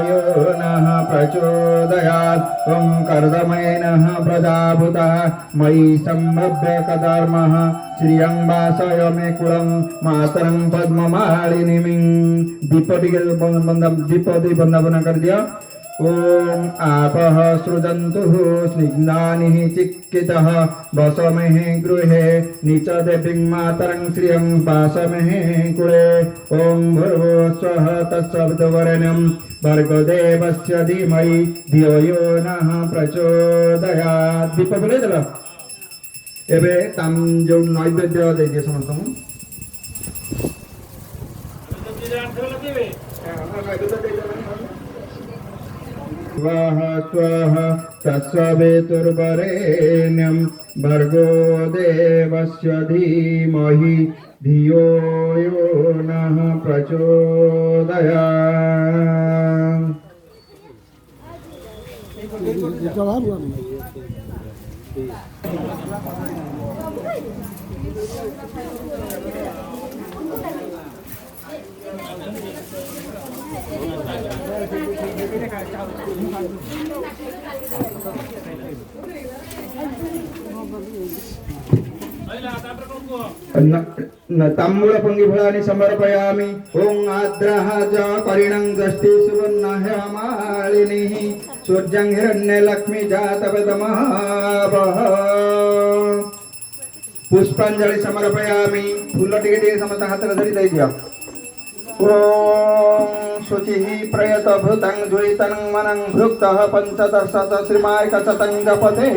यो नः प्रचोदयात् ॐ कर्दमेनः प्रजाभूतः मयि सम्भव्य कधर्मः श्रियं वासय मे कुलं मातरं पद्ममालिनीं। दीपदी वंदना कर दिया। ओम आपः सृजन्तुः स्निग्धानिः चिक्कितः वसमेः गृहे नीचदेवीं मातरं श्रियं वासमेः कुले। ओम भूर्भुवस्वः तत्सवितुर्वरेण्यं भर्गोदेवस्य धीमहि धियो यो नः प्रचोदयात्। दीप बोले चलो एबे ताम जो नैवेद्य दे दिए समस्त स्वाहा स्वाहा तत्सवितुर्वरेण्यं भर्गो देवस्य धीमहि धियो यो नः प्रचोदयात्। तांबूल पंगिफलानि समर्पयामि। ओं आद्रः च करिणं दष्टि सुवर्णह्यमालिनीः सूर्यं हिरण्यलक्ष्मी जातवेदमहावः। पुष्पांजलि समर्पयामि। फूल टिके समस्त हाथ धरी दे दिया। ओम शुचिः प्रयतभूतं द्वैतं मनं भुक्तः पंचदर्शत श्रीमार्कशतं जपते।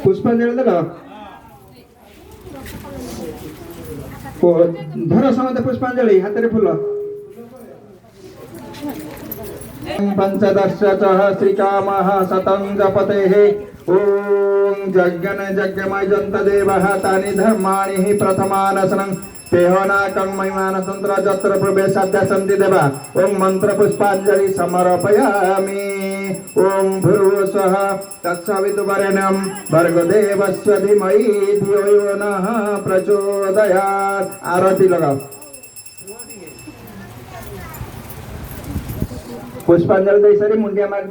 पुष्पांजलि देल धर समते पुष्पांजलि हाथ रे फूल। पंचदर्शतः श्रीकामः शतं जपतेः। ओम यज्ञन यज्ञमय जन्त देवः तानि धर्माणि हि प्रथमानसनं तेहनाकं महिमान तंत्र जत्र प्रवेशाद्य सन्ति देवा। ओम मंत्र पुष्पांजलि समर्पयामि। ओम भूर्भुवस्वः तत्सवितुर्वरेण्यं भर्गोदेवस्य धीमहि धियो यो नः प्रचोदयात्। आरती लगाओ। पुष्पांजलि दे सारी मुंडिया मार